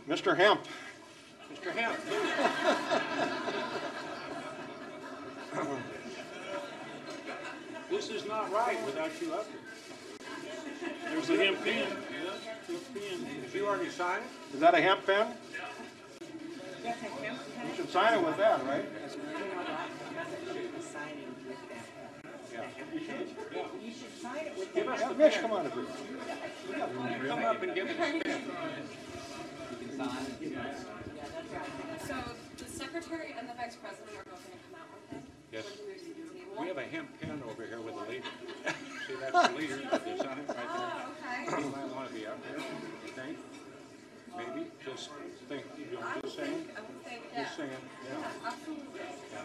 Mr. Hemp. Mr. Hemp. This is not right without you up here. There's a hemp pen. Did you already sign it? Is that a hemp pen? That's a hemp pen. You should sign it with that, right? Signing with that. Yeah. You should sign it with Give us Yeah, the Mitch, pen. come on up here. Come up and give us the pen. So the secretary and the vice president are both going to come out with him. Yes. When he moves to the table. We have a hemp pen over here with a leader. See, that's the leader with the sign right there. Oh, okay. You might want to be up there, think, maybe, just think, you know, just saying, I would think, just saying, yeah. absolutely.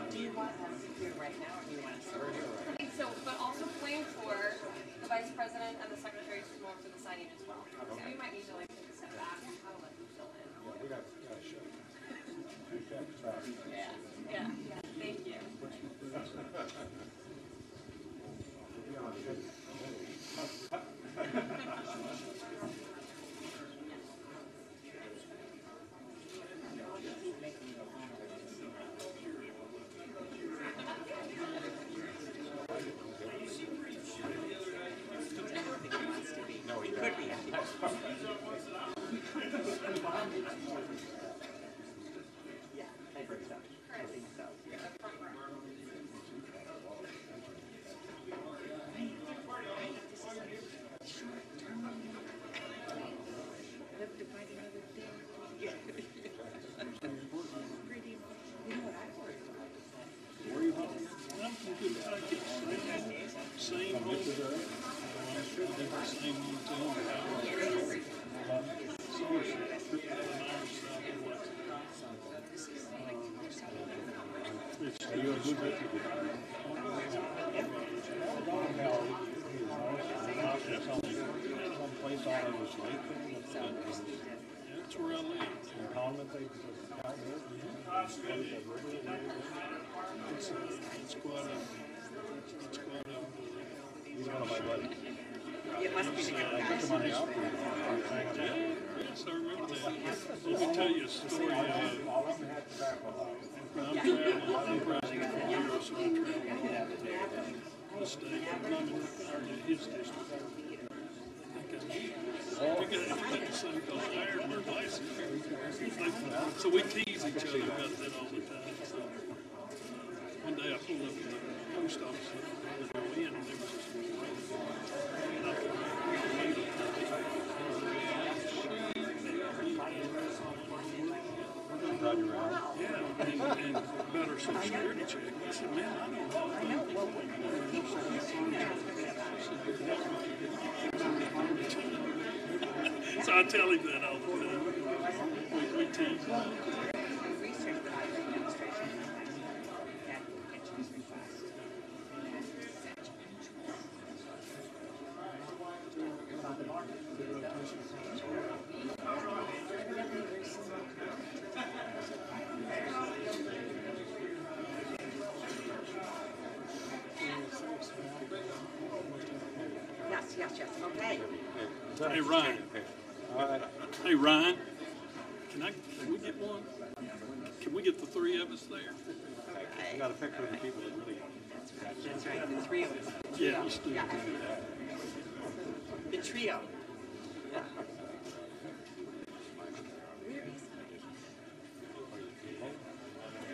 Do you want them here right now, or do you want to? I think so, but also plan for the vice president and the secretary to come over to the signing as well. So we might need to like take a step back and kind of let them fill in. We got to show. Yeah, thank you. No, he Could be. Yeah, I think so. I think so. Live to fight another day. You know what I worried about? I'm from Goodlatte. Same home. Same hometown. Someplace all over this lake. That's where I live. It's quite a. He's one of my buddies. It must be the good guy. Took him on the outfield. Yes, I remember that. Let me tell you a story. I'm president of the Bureau, so I travel the state. I'm in his district. I think I got the same called Ironburg license. So we tease each other about that all the time. So one day I pulled up in the post office and go in, and there was this and I could yeah, and about our Social Security check. I said, man, I don't know. So I tell him that all the time. We tease. Research that I read demonstration that pensions request. Yes, okay. Hey, Ryan. Hey, Ryan. Can we get one? Can we get the three of us there? You got a picture of the people that really. That's right, the three of us. Yeah, let's do it. The trio. Yeah.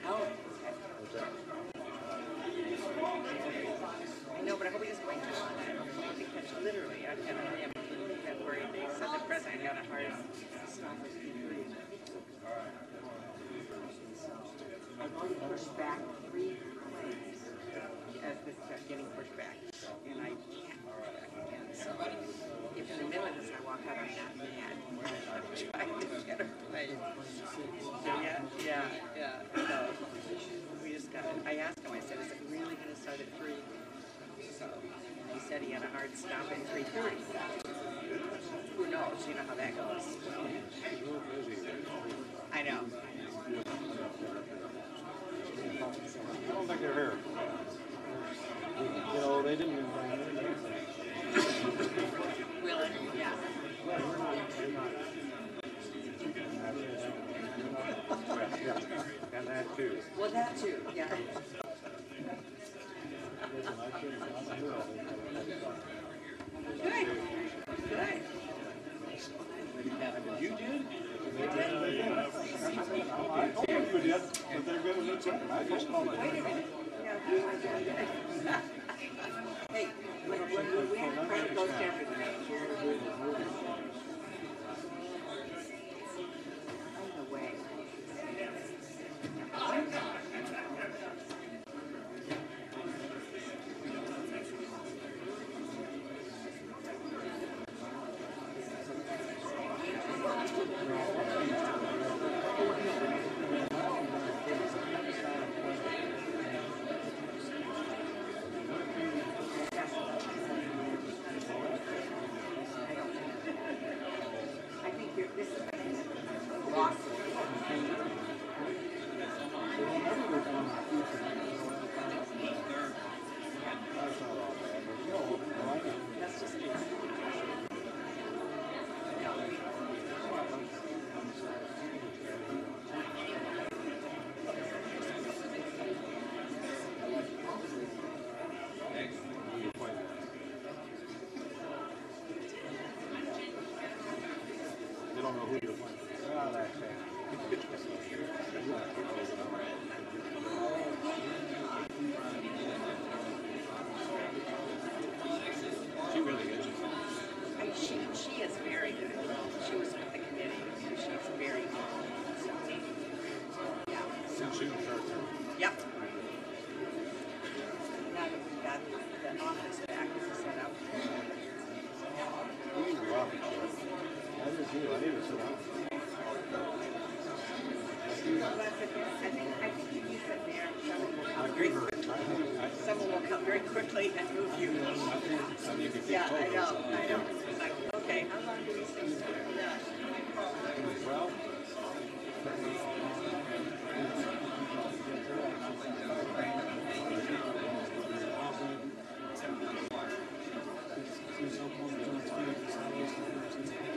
Oh. I know, but I hope he doesn't wait too long. Because literally, I am worried. They said the president got a hard stop. I've already pushed back 3 claims as this is getting pushed back. And I can't push back again. So if in the middle of this I walk out, I'm not mad. I'm trying to get her paid. So yeah. So we just got it. I asked him, I said, is it really going to start at 3? So he said he had a hard stop at 3:30. Who knows? You know how that goes. I know. I don't think they're here. You know, they didn't even bring anything. Really? Yeah. You're not. Well, that too, yeah. Good, good. You did? I told you you did, but they're good at it. I just called it. Wait a minute. Yeah. Hey, when we have a credit goes to everybody. On the way. I think this is lost. That's just it. They don't know who you're playing. Ah, that's it. She really is. She is very good. She was with the committee. She's very good. Yeah. Since you started. Yep. Now that we've got the office back set up. We need to rock it. I did too. I need to sit down. I think if you sit there, someone will come very quickly and move you. Yeah, I know. It's like, okay, how long do these things take? Yeah. Well,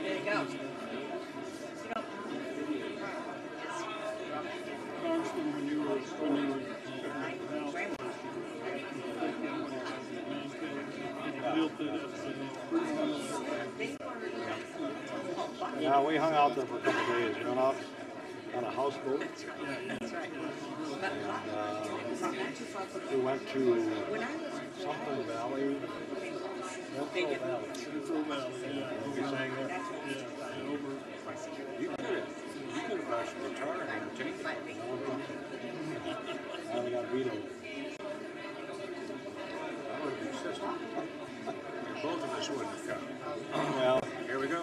There you go. Congressman, when you were built that up. yeah, we hung out there for a couple of days. We went out on a houseboat. That's right. We went to something valley. Central Valley, yeah. We sang there. Yeah, over. You could have brought your guitar and taken it. Now we got vetoed. That would have been system. And both of us wouldn't have come. Well, Here we go.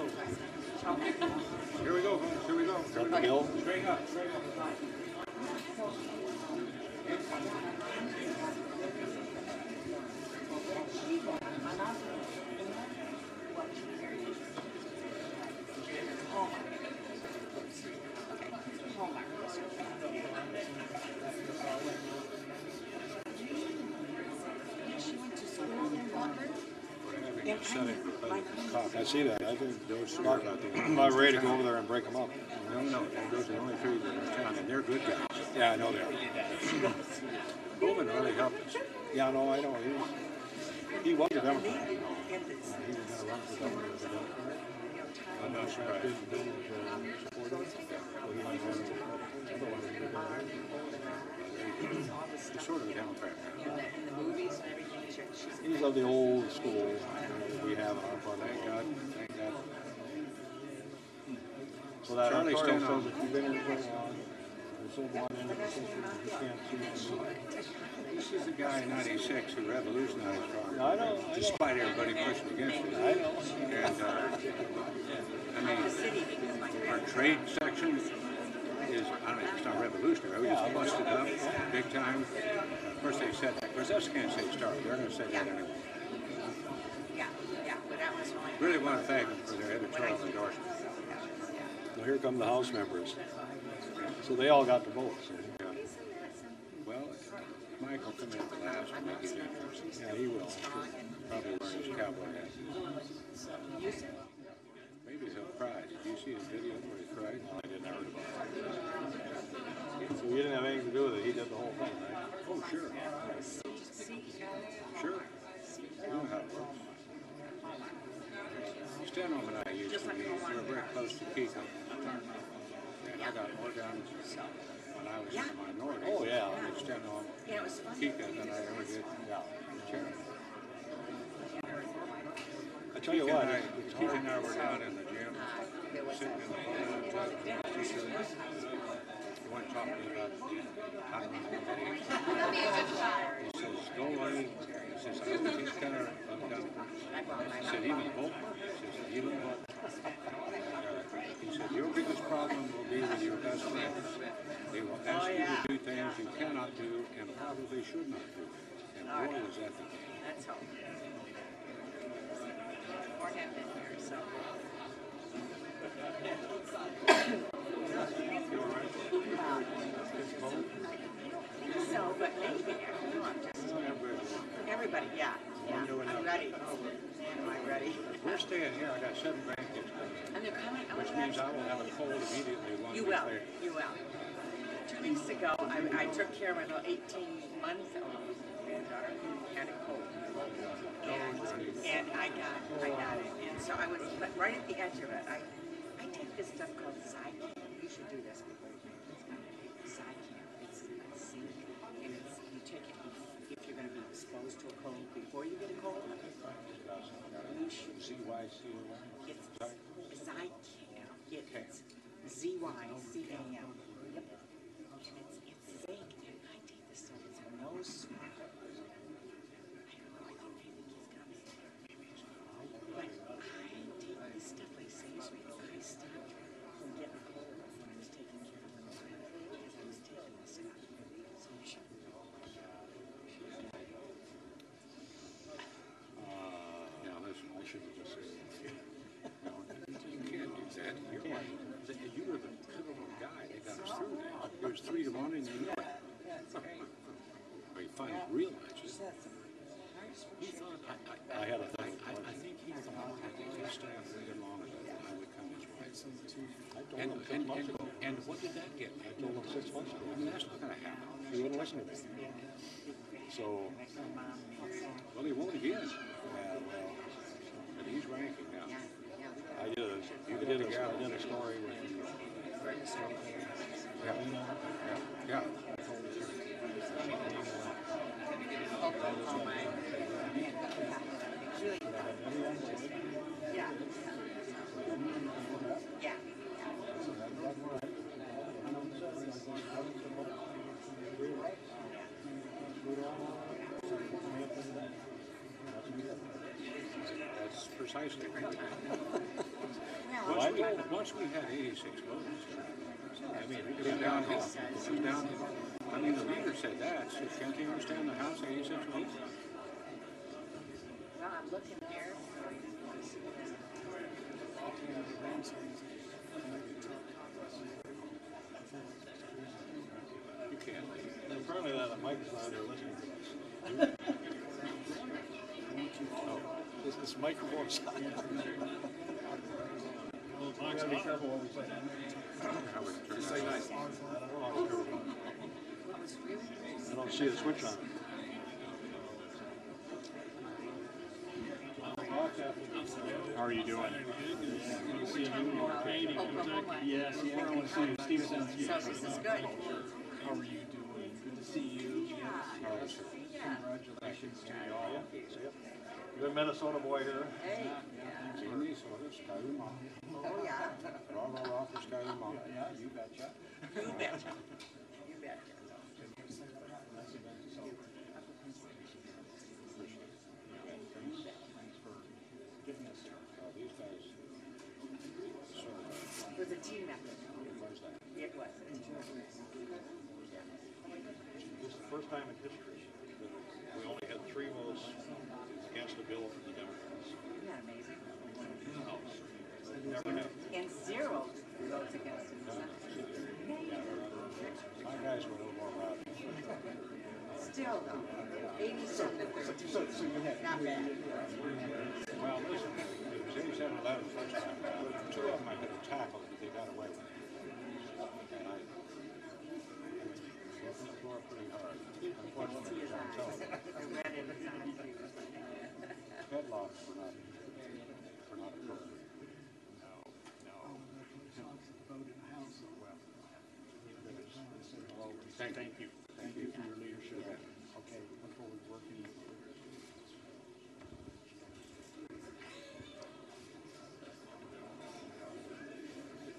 Here we go, folks. Here we go. start the bill. Straight up, straight up. I see that. I think Those two are about the I'm about ready to go over there and break them up. No, those are the only three that are in town, and they're good guys. Yeah, I know they are. Bowman really helped us. Yeah, no, I know. He was a Democrat. He was going to run for governor as a Democrat. I'm not surprised. Didn't support him. So he went on to otherwise he would have been He's sort of a Democrat now. In the movies and everything, she's He's of the old school we have in our party. Thank God. Thank God. So that Charlie Ontario Steno. says if you've been here so long, you're so bought into the system, you can't see. This is the guy in '96 who revolutionized farming. I know. Despite everybody pushing against it. I know. And, I mean, our trade section is, I mean, it's not revolutionary. We just busted up big time. Of course, they said that. Of course, us can't say start. They're going to say that anyway. yeah, but that was really. Really want to thank them for their editorial endorsement. Well, here come the House members. So they all got to vote. So. Well, Mike will come in at the last and make it interesting. Yeah, he will. Probably wearing his cowboy hat. Maybe he'll cry. Did you see his video where he cried? I didn't hear about it. So you didn't have anything to do with it. He did the whole Sure. Sure. You know how it works. Stenham and I used to be, we were very close to Kiko. And I got more done when I was in the minority. Oh, yeah. With Stenham, Yeah, it was fun. Kiko than I ever did. Yeah. Chairman. I tell you what, Kiko and I were down in the gym, There was sitting in the bar, and he went to talk to me about how to run the committee. That'd be a good shot. He says, go away. He says, I always he's kind of done. He said, even Bolton. He says, even Bolton. He said, your biggest problem will be with your best friends. They will ask you to do things you cannot do and probably should not do. And boy, is that the case. That's all. Or have been here, so. So, but maybe, no, I'm just, everybody, yeah, I'm ready. I'm ready. We're staying here. I got 7 grandkids coming, And they're coming, which means I will have a cold immediately 1 You week will, later. you will. 2 weeks ago, I took care of my little 18-month-old granddaughter who had a cold. And I got it. And so I was right at the edge of it. I take this stuff called Zycam. You should do this before you drink this. Zycam. It's zinc. And you take it if you're going to be exposed to a cold before you get a cold. You should. ZYCOM. It's Zycam. It's ZYCAM. Yep. And it's zinc. And I take this stuff. It's a nose swab. I don't know. I think maybe he's got it. But I take this stuff like saves me. I stopped from getting cold when I was taking care of them because I was taking this stuff. So you should. Yeah, listen, I should have just said no, you can't do that. You were the pivotal guy that got us through that. It was 3 to 1 and you know it. But he finally realized it. He thought, I had a thing. I think he thought that he could stay up really long enough I would come his way. I told him 6 months ago. And what did that get? I told him 6 months ago. I mean, that's not going to happen. He wouldn't listen to me. So, Well, he won't again. yeah, well, But he's ranking now. I did a story with Yeah. Yeah. Yeah. That's precisely right. Well, Once we had 86 votes, I mean, it was downhill. It was downhill. I mean, the leader said that. So can't they understand the House 86 votes? well, I'm looking here. You can't. apparently that mic's not there listening to us. This microphone's on. Well, We Mike's gotta be not. careful what we say. How would it turn Say out? nice. I don't know how to turn it on. I don't see the switch on. How are you doing? See you more painting, Kentucky. Yes, yeah, I want to see you. Steve sends you. So this is good. How are you doing? Good to see you. Congratulations to you all. Good Minnesota boy here. Hey. Jimmy, so this guy, Mom. Oh, yeah. Bravo, Rockers, guy, Mom. Yeah, you betcha. You betcha. You betcha. These guys, It was a team effort. It was. This is the first time in history that we only had 3 votes against a bill from the Democrats Isn't that amazing? in the House. Never happened. And 0 votes against it. my guys were a little more loud. Still though, 87 to 13. Not bad. Well, listen, it was 87-11 the first time. 2 of them I could have tackled, but they got away with it. And I hit the floor pretty hard. Unfortunately, laws were not appropriate. Well, thank you. Thank you for your leadership. Okay, look forward to working with you.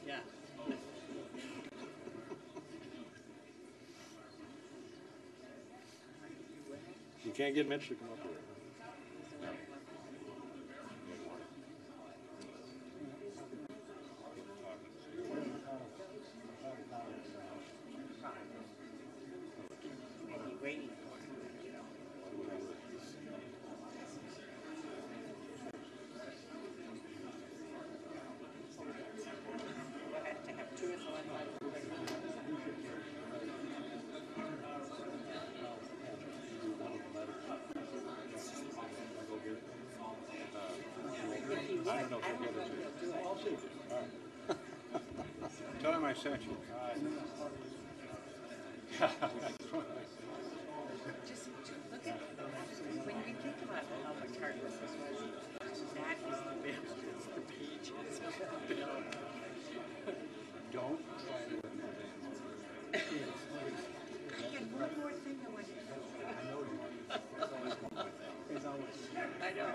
Yeah. You can't get Mitch to come up here. Maybe waiting for him, you know. We'll have to have two as one. I don't know if we'll get it to you. I'll see you. All right. Tell him I sent you. Just look at when you think about how much hard this was, that is the bill, it's the pages of the bill. Don't try to I had one more thing I wanted to say. I know.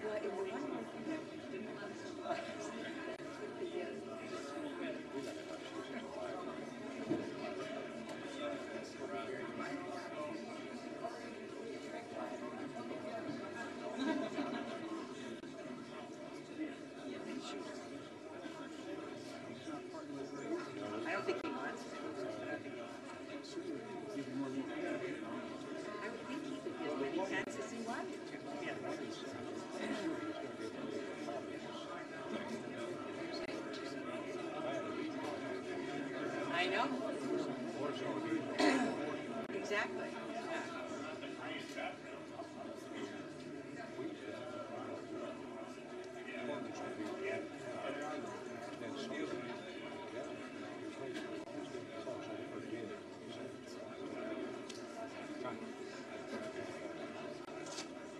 Well, it was one more thing that didn't I don't think he wants to. I would think he would get as many times as he wanted to. Yeah. I know. Exactly.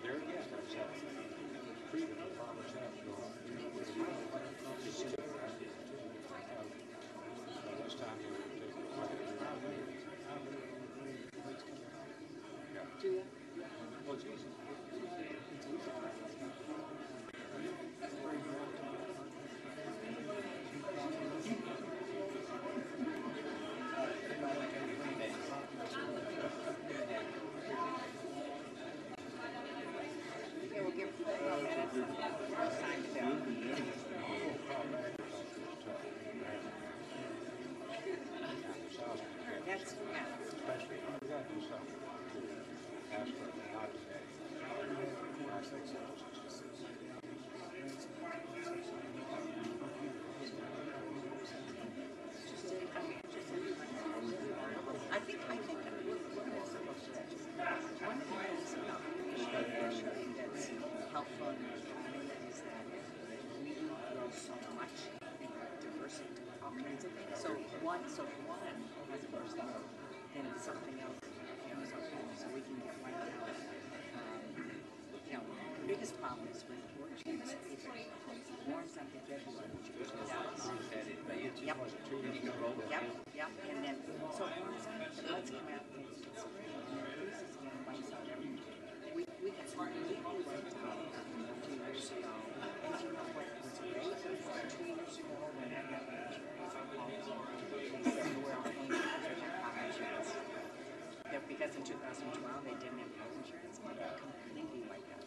There again, that's that freedom that farmers have. This time you would take Do you? well, it's easy. Okay, we'll give 4 minutes and we'll sign the bill. That's, yeah. Especially, you got to do something. Ask for not today. I think we're going to supposed to. One of the things about appreciation that's helpful in the economy is that we grow so much in diversity, all kinds of things. So one has burst out, then something else comes up, so we can get right out. You know, the biggest problem is with orchards. It warms up the vegetable. Yep. Yep. And then, so it warms up, the buds come out, and it's spring, and then it freezes again, and wipes out everything. We got some really wiped out 2 years ago. And do you know what was great? 2 years ago, when I got my insurance, they said, we're all paying because we have health insurance. Because in 2012, they didn't have health insurance, but they completely wiped out.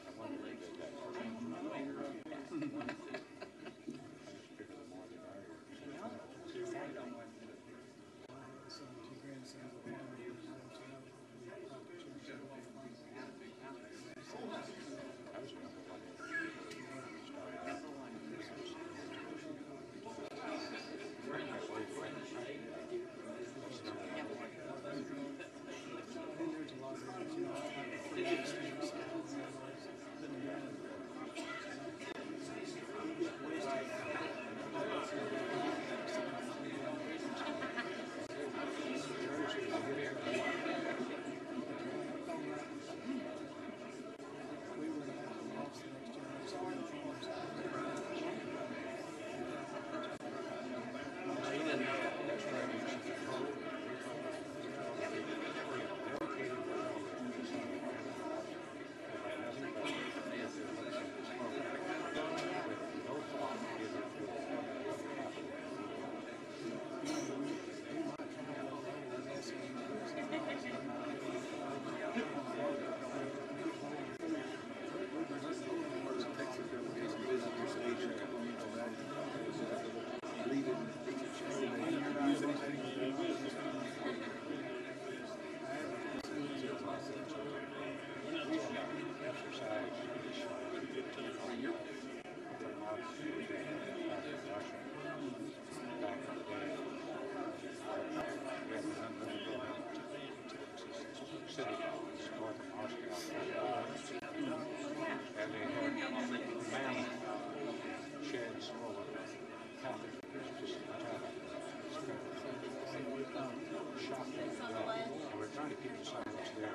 shotgun. And we're trying to keep the silence there.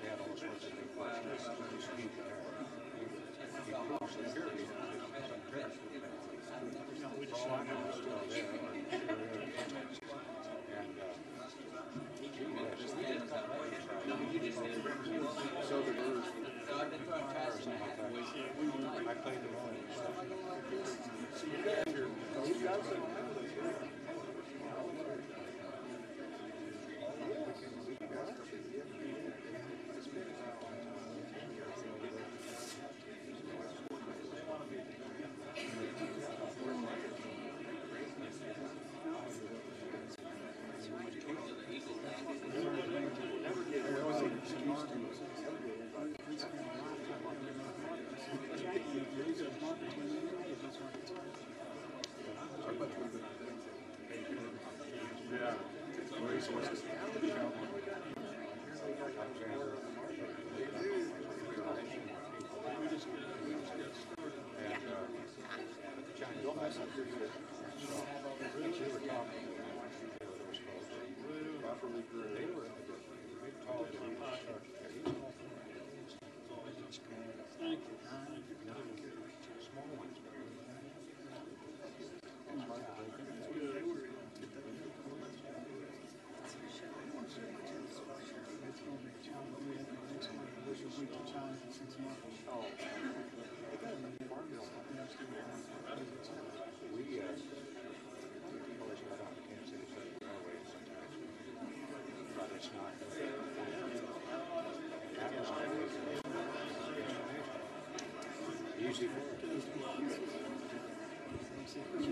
They had all sorts of big questions. Just keep it there. He proves the period. All I know is still there. And So the birds. I played the role and stuff.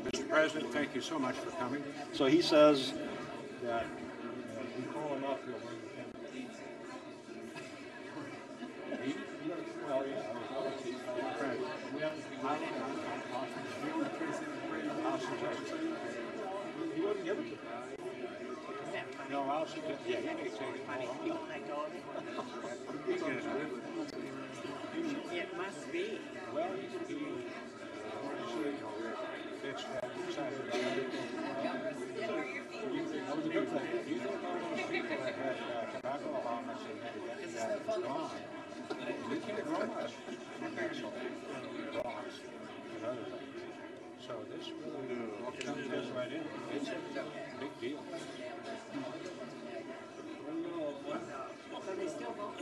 Mr. President, thank you so much for coming. So he says that if we call him up, he'll bring the pen. Well, yeah. He wouldn't give it to me. No, I'll suggest, yeah, he may take it. You don't let go of it? He's going to live with it. It must be. Well, he Mitch decided about it. That was a good thing. You think all those people that had tobacco allowance and that gone, you can't grow much tobacco, rocks, and other things. So this really fits right in. It's a big deal. So they still vote?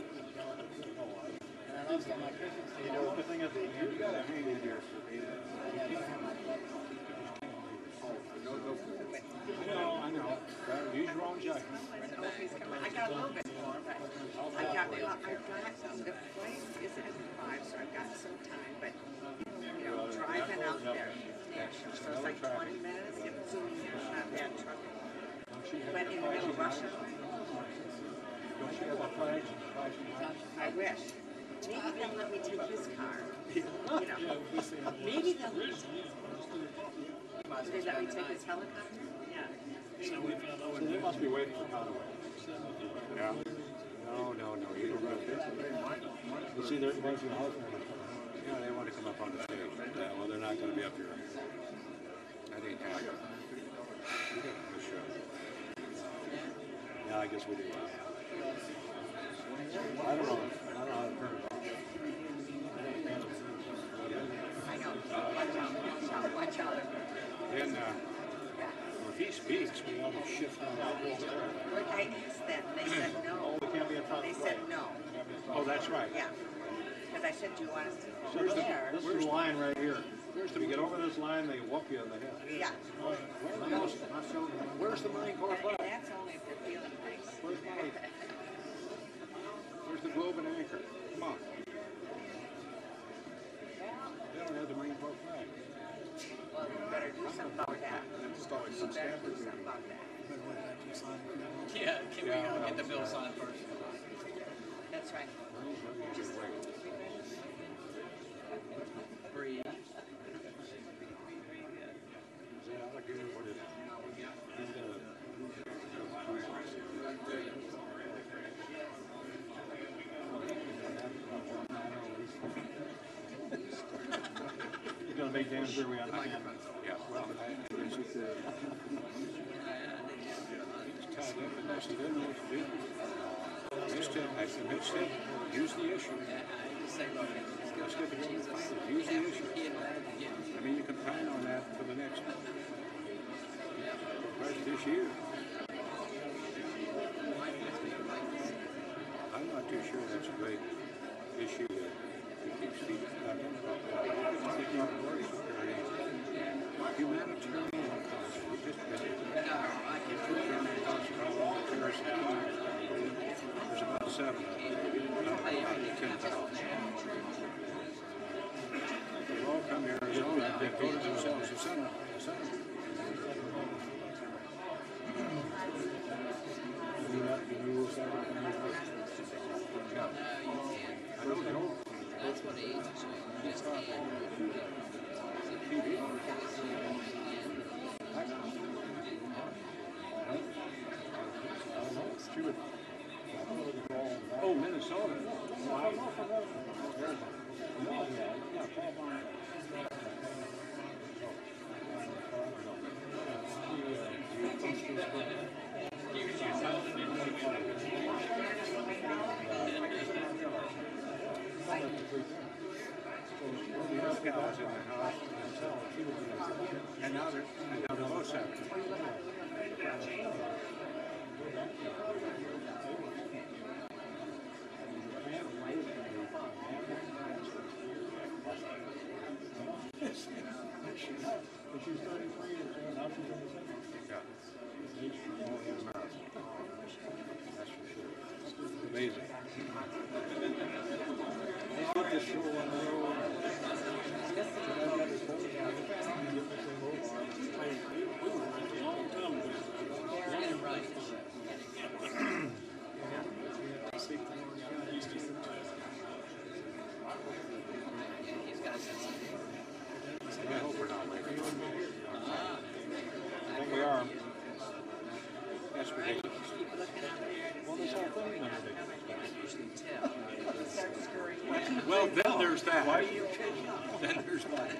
You know, the thing is, you got to hang in here. I know. Use your own judgment. I got a little bit more, but I got the flight is at 5, so I've got some time, but you know, driving out there, so it's like 20 minutes, assuming there's not bad trouble. But in the middle of rush hour, Don't you have a flag? I wish. Maybe they'll let me take his car. You know, maybe they'll let me Did they let me take his helicopter? Yeah. So they must be waiting for Conaway. Yeah. No, you don't know. You see, there's a bunch of housemen. Yeah, they want to come up on the stage. Yeah, well, they're not going to be up here. That ain't happening. We got a show. Yeah, I guess we do. I don't know how to turn it off. I know. Watch out. Then, if he speaks, we ought to shift on that whole there. I asked them, they said no. It can't be a top They said no. Oh, that's right. Yeah. Because I said, do you want us to So go there? this is the line right here. If you get over this line, they whoop you in the head. Yeah. Where's the Marine Corps flag? That's only if they're feeling nice. Where's Molly? Where's the globe and anchor? Come on. They don't have the Marine Corps flag. Well, we better do something about that. We better do something about that. Yeah, can we get the bill signed first? That's right. Just Breathe. He's going to make damn sure we understand. Yeah, well, Mitch didn't know what to do. Mitch said, use the issue. Let's give it to the final. Use the issue. I mean, you can count on that for the next, right this year. I'm not too sure that's a great issue that keeps people humanitarian cause. We just there's about 7 of them. About 10,000. They've all come to Arizona and they voted themselves to Senate. I don't know. That's what age is. Just Oh, Minnesota. And now they're both separate. She's 33 years old, now she's in the Senate. Yeah. That's for sure. It's amazing. Let's get this show on the road. he's got a sense of I hope we're not waiting. I think we are. That's ridiculous. Well, this whole thing is ridiculous. Well, then there's that. Then there's that.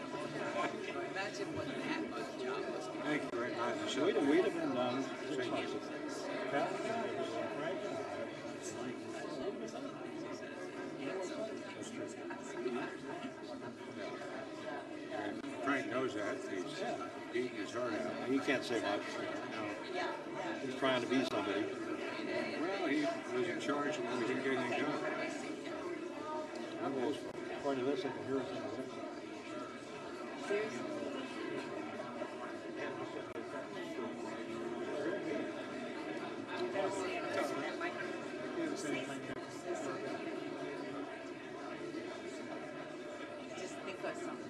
Imagine what that much job must be. Thank you very much. We'd have been done 6 months ago. Frank knows that. He's beating his heart out. He can't say much. He's trying to be somebody. Well, he was in charge when we didn't get anything done. According to this, I can hear it in the Just think of something.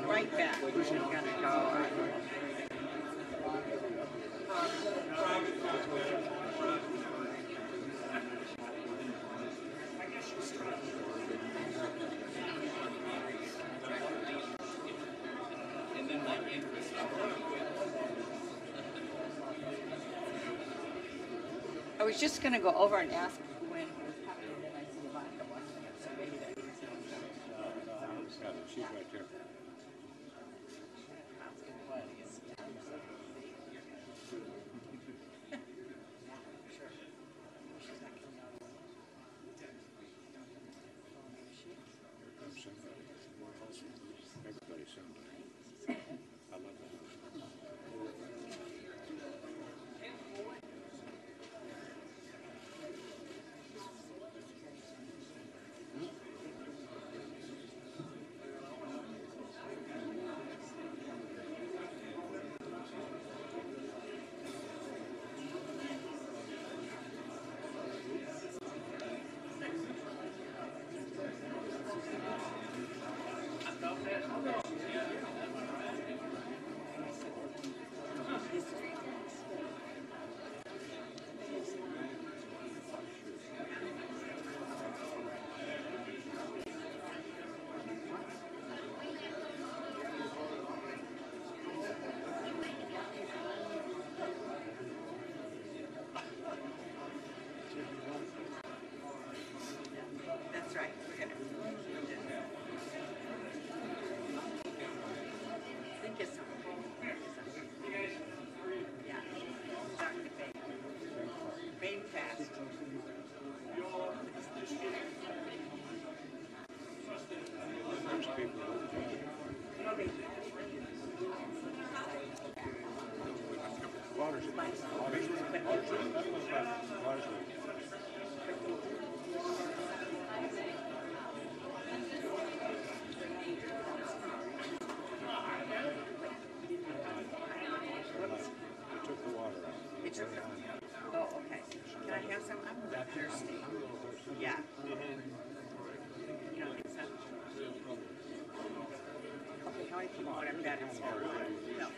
Right back. We're gonna go. was just gonna go over and ask when it was happening, and then I see the vodka wasn't it, so maybe that means it was done. Yeah, she's right there. Everybody's somebody. I love that. That's right, we're gonna. I think it's something. Yeah, starting to fade. Fading fast. Most people water's They took the water out. It's your, oh, okay. Can I have some? I'm really thirsty. Yeah. You don't think so? Okay, how many people would have that? No.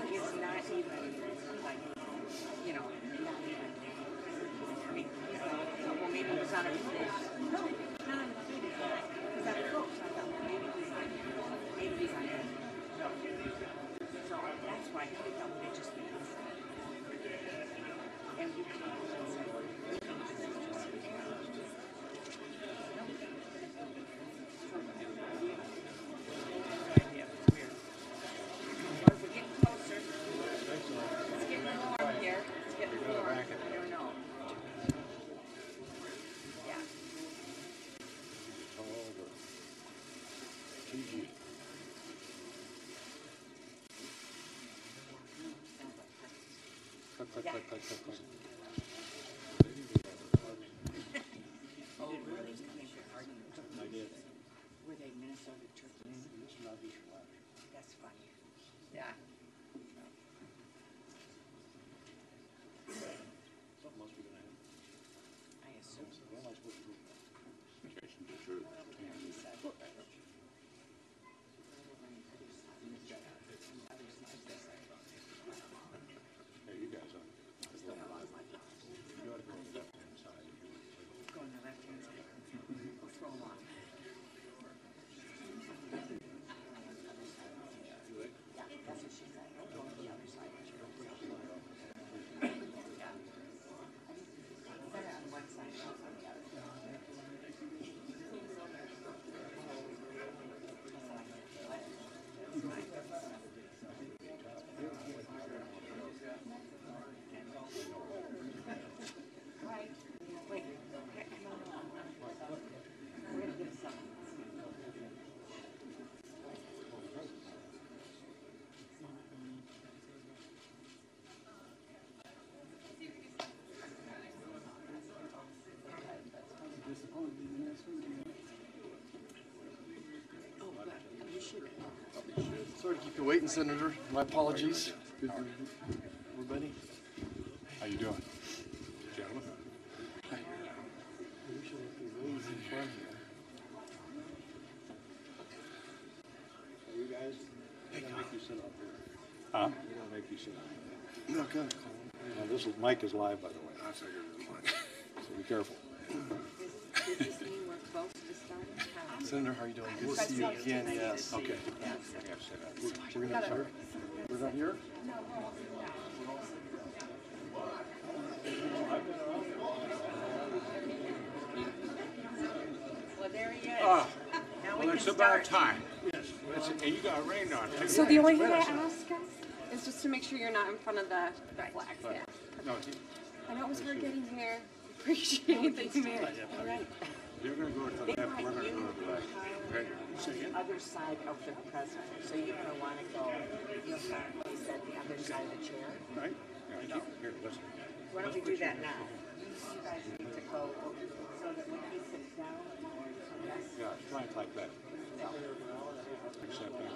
It's not even like, you know, not even. I mean, well, maybe it was on a fish. No, not on a fish. It was on a coach. I thought, well, maybe he's on it. No. So that's why I thought they just made it. And we can't say, this is just Oh, really? I did. Were they Minnesota Turkeys? That's funny. Yeah. Something must be gonna happen. I assume. What am I supposed to do? Chasing the truth. Hey, you guys on. You ought to go to the left-hand side. Go on the left hand side. We'll throw them off. Yeah, that's what she said. Don't go on the other side. Yeah. Better on one side, not on the other. Right. Wait. Come on. We're gonna get some. Oh, but you should. Sorry to keep you waiting, Senator. My apologies. Good, everybody. How you doing? Gentlemen? We should have to raise in front here. guys, they're gonna make you sit up here. Huh? They're gonna make you sit up here. You're not gonna call Now, this is, mic is live, by the way, I figured as much. so be careful. Does this mean we're close to starting? Senator, how are you doing? Good to see you again, yes. Okay. Yeah, sit up. We're gonna start. We're not here? Well, there he is. Ah, Now we well, can it's about start. time. And you got rained on too. So the only thing I ask guys is just to make sure you're not in front of the flag. Yeah. No, I know it was hard getting here. Appreciate that you made it. All right. you're gonna go to the left, we're gonna go to the right. Okay? The other side of the president, so you're gonna wanna go, you'll start, he said, the other side of the chair. Right? Yeah, here, listen. Why don't we do that now? You guys need to go, so that when he sits down, yes? Yeah, flank like that. Except that.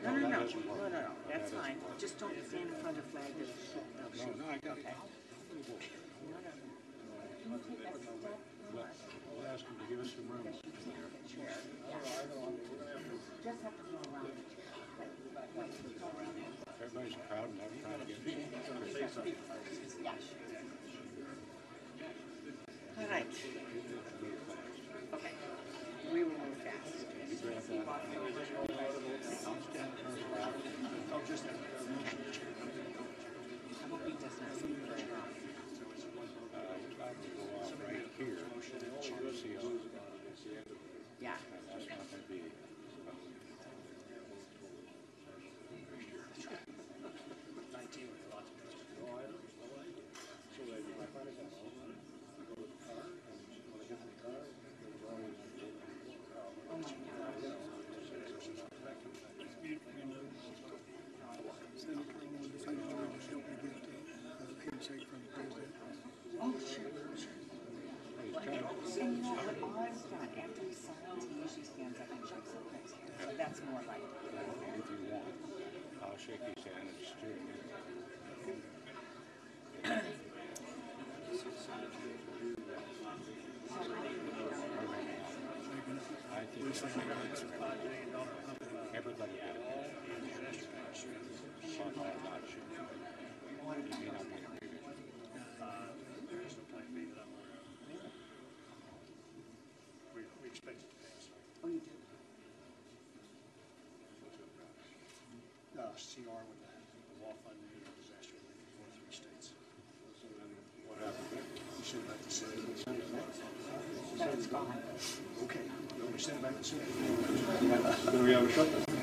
No, no, that no, doesn't work. no, that's That fine. Just don't stand in front of the flag. doesn't- No, I got it. We'll ask him to give us some room. Just have to go around. Everybody's proud and every time to get All right. Okay. We will move fast. I hope he does not see very long. right here. See all Yeah. that's not gonna be. Oh, sure. And you know what Oz done, after he signs, he usually stands up and jumps up next to him. So that's more like it. If you want, I'll shake his hand and steer him. I think everybody did it. Son of a bitch. He may not be a big We expect it to pass. Oh, you do? CR with the law fund and disaster relief for 3 states. What happened? You should have to say. That's gone. Okay, we send it back to the Senate. Then we have a shutdown. It's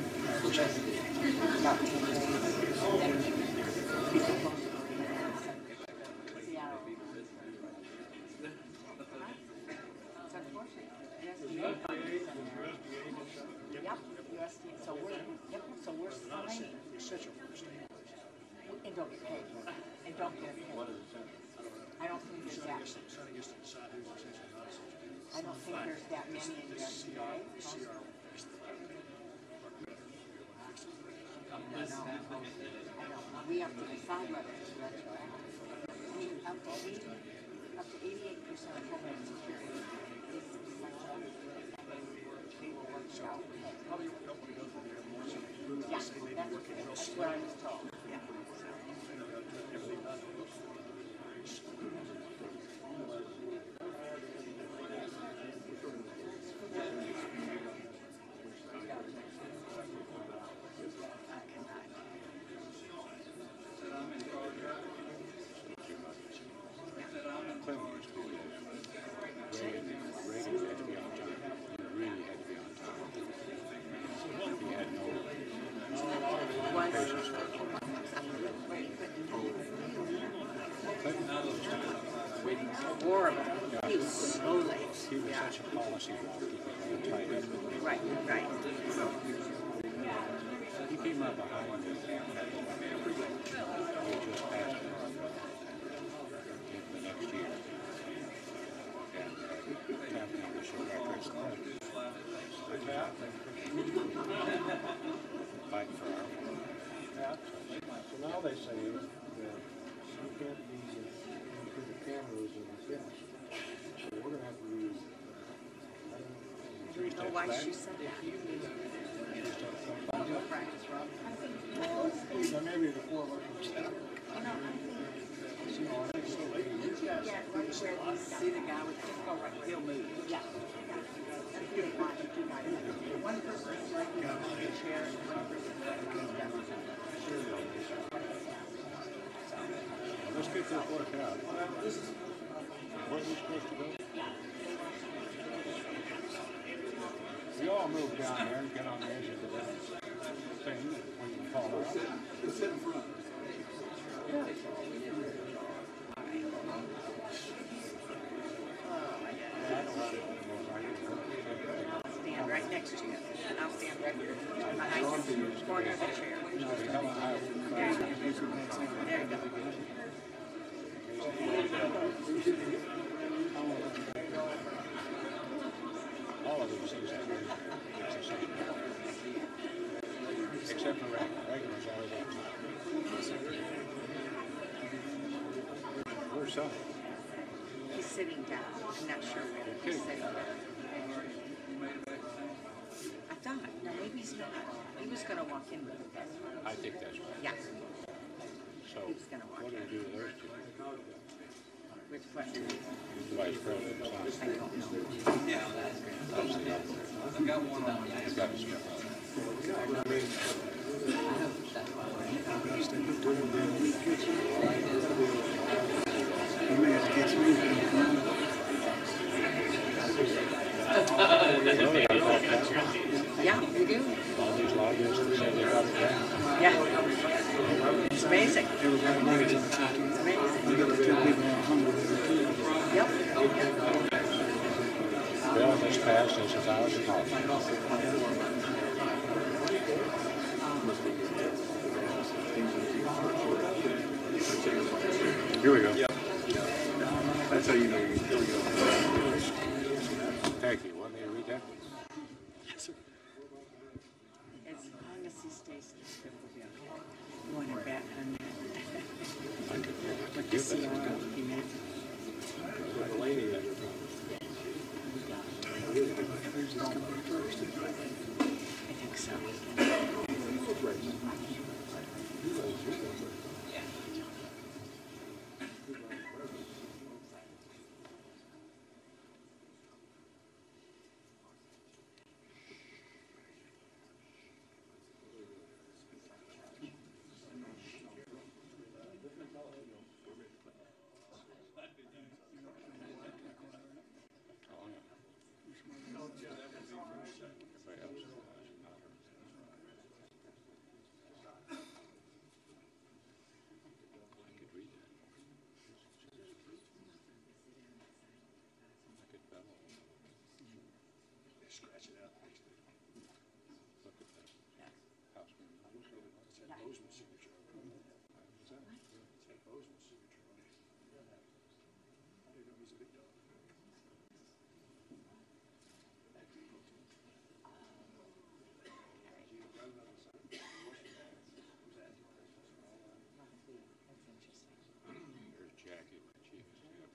unfortunate. Yep, USDA. So we're signing. And don't get paid. And don't get paid. I don't think there's that. I don't think there's that many in USDA. I don't. We have to decide whether it's retroactive. I mean, up to 88% of Homeland Security is retroactive. They will work it out. Probably don't want to go through there more. Yeah, that's what I was told. Yeah. Clinton used to be Reagan had to be on time. He really had to be on time. He had no patience. Horrible. He was so late. He was such a policy wonk. He tied up. Right, right. He came up behind me. He just passed it in the next year. And tapped on the shoulder. Fight for our So now they say that you can't be put the cameras in the fence. So we're gonna have to use. I don't know why she said that. maybe the four of us can step. Yeah, right where you see the guy with the he'll move. Yeah. One person is like in the chair and one person Let's get this worked out. Where are we supposed to go? We all move down there and get on the edge of the thing when you fall out. It's in front. stand right next to you, and I'll stand right here behind you, corner of the chair. There you go. There you go. All of these things have it's the same. Except for regular. Regular's always on top. Where's Sonny? He's sitting down. I'm not sure whether he's sitting down. I thought, no, maybe he's not. He was going to walk in with us. I think that's right. Yeah. So, He was gonna walk what do we do with those two? Which one? The Vice President. I don't know. Yeah, I've got one on my I've got to step up. Yeah, we do. All these lobbyists that say they got it down. Yeah. It's amazing. It's amazing. Yep. Bill that's passed is $1,000. Here we go. That's how you know you're here we go. Thank you. Want me to read that? Yes, sir. As long as he stays in the script, we'll be okay. You want to bet on that? I could With the give that. CRO, he made The lady that I think so. Scratch it out. Look at that. Boozman's signature on it. Is that? It's got Boozman's signature on it. I didn't know he was a big dog. There's Jackie, my chief.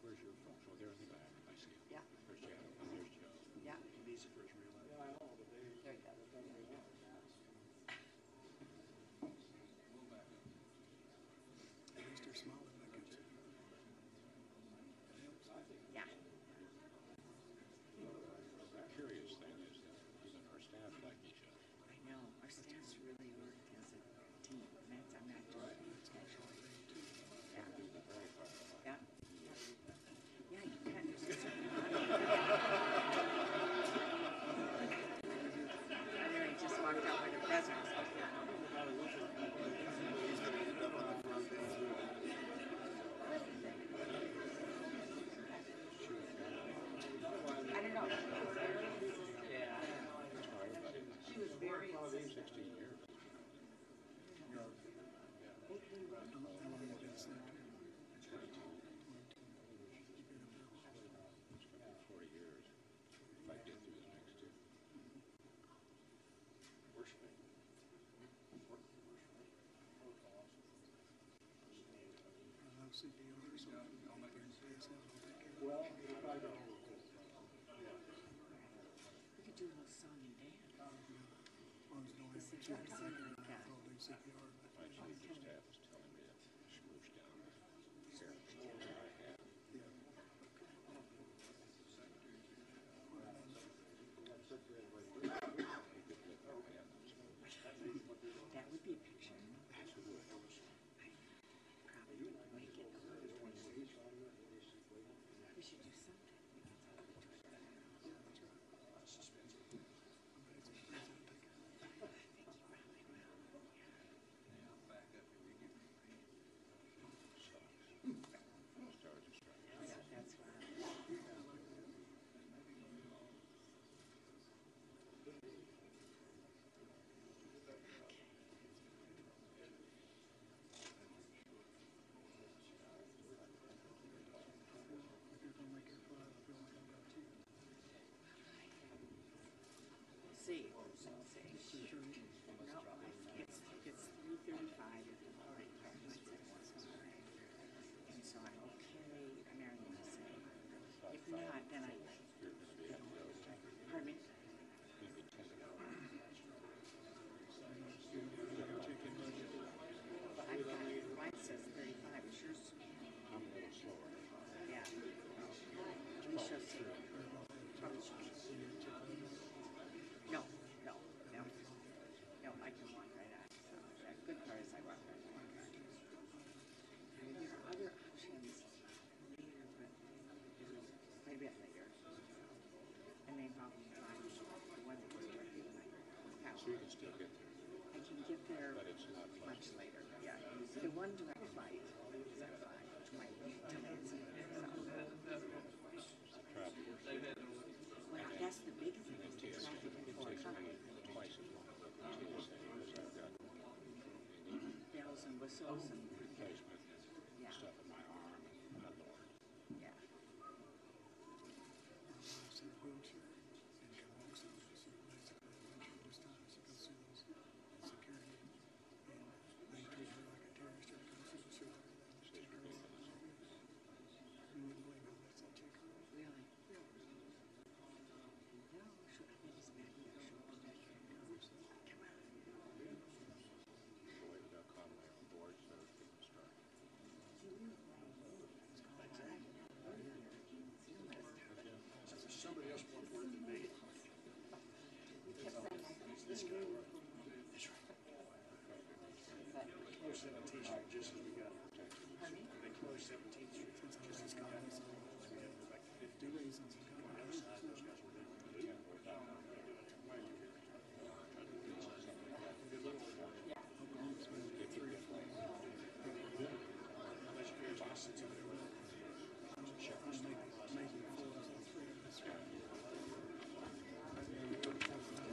Where's your phone? So they're in the back. I see. Yeah. There's Jackie. And there's Joe. Yeah. He needs it for his real life. There you go. At least they're smiling like it. Yeah. The curious thing is that even our staff like each other. I know. Our staff's really worked as a team. That's, I'm not doing it. Yeah. Yeah. Yeah, you can. There's a certain amount of it. And then I just walked out by the president. I don't know. She was very insistent. 16 years. It's going to be 40 years if I get through the next two. We could do a little song and dance. This is like My chief of staff That would be a picture. Probably make it. We should do something. That's right. See. No, it's 3:35 at the morning. And so I'm okay, Marion will say. If not, then I. Pardon me? Well, I've got, mine says 35, it's yours. I'm a little slower. Yeah. We shall see. No, I can walk right out. So the good part is I walk right out. There are other options later, but quite a bit later. And they involve me driving the one that goes directly to my house. So you can still get there. I can get there But it's not much later. Yeah, the one direct flight is at 5 to my to Lansing. Traffic. Well, that's the big thing is the traffic at 4 Takes o'clock. me twice as long to continue saying because I've got Bells and whistles and replacement yeah, stuff in my arm and my lord. yeah. Really? No, should I think it's back there? Come on. So we've got Conaway on board, so we can start. Somebody else wants more than me. This guy. That's right. They closed 17th Street just as we got here. They closed 17th Street just as we got here. So we had to go back to 50. On the other side, those guys were doing the loop. Good little one. Unless you guys just sit somewhere with it. Shepherds make Okay, one more time.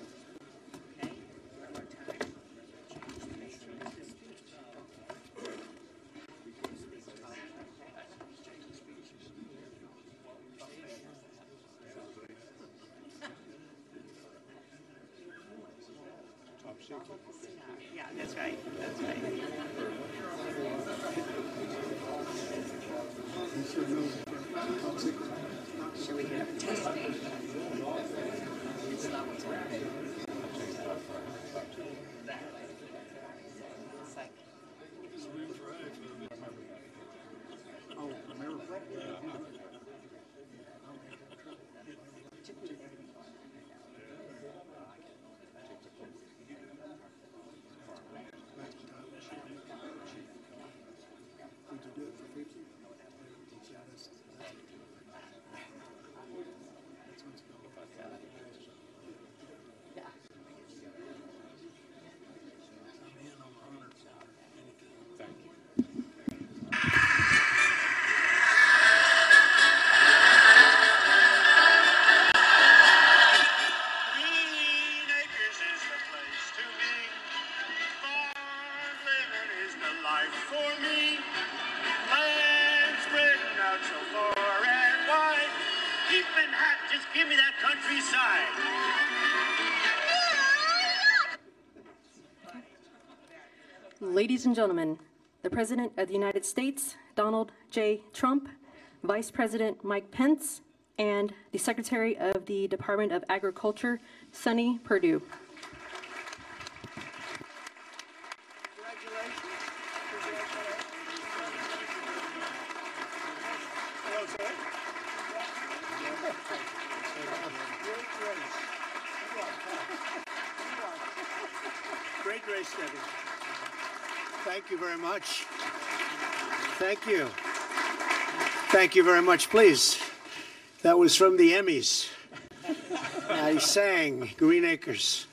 Top secret. Yeah, that's right, that's right. Should we get a test? It's not what's happening. It's like, oh, remember what? Took me to everything. Thank you. Green Acres is the place to be. Farm living is the life for me. Land spreading out so far and wide. Deep and hot, just give me that countryside. Ladies and gentlemen, the President of the United States, Donald J. Trump, Vice President Mike Pence, and the Secretary of the Department of Agriculture, Sonny Perdue. Hello, sir. Great race. Great race, Debbie. Thank you very much. Thank you. Thank you very much. Please. That was from the Emmys. I sang Green Acres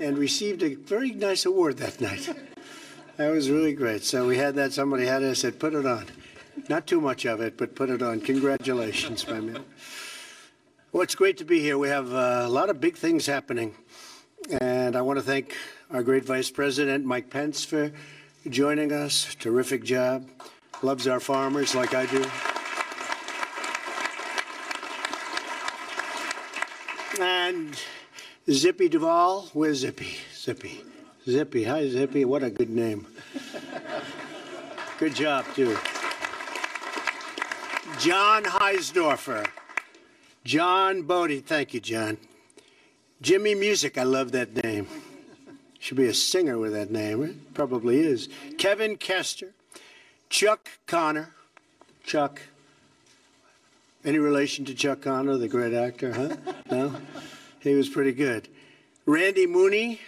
and received a very nice award that night. That was really great. So we had that. Somebody had it. I said, put it on. Not too much of it, but put it on. Congratulations, my man. Well, it's great to be here. We have a lot of big things happening. And I want to thank our great Vice President, Mike Pence, for joining us. Terrific job. Loves our farmers like I do. And Zippy Duvall. Where's Zippy? Zippy. Zippy. Hi, Zippy. What a good name. Good job, too. John Heisdorfer. John Bodie. Thank you, John. Jimmy Music. I love that name. Should be a singer with that name. It probably is. Kevin Kester. Chuck Connor. Chuck. Any relation to Chuck Connor, the great actor, huh? No? He was pretty good. Randy Mooney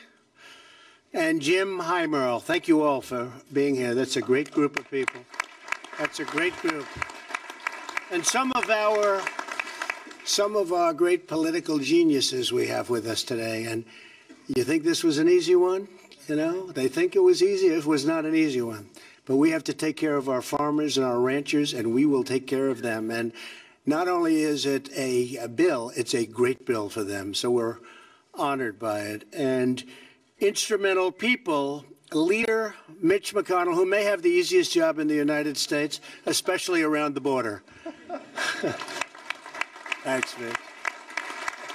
and Jim Heimerl. Thank you all for being here. That's a great group of people. That's a great group. And some of our great political geniuses we have with us today. And you think this was an easy one? You know, they think it was easy. It was not an easy one. But we have to take care of our farmers and our ranchers, and we will take care of them. And not only is it a bill, it's a great bill for them. So we're honored by it. And instrumental people, leader Mitch McConnell, who may have the easiest job in the United States, especially around the border. Thanks, Mitch.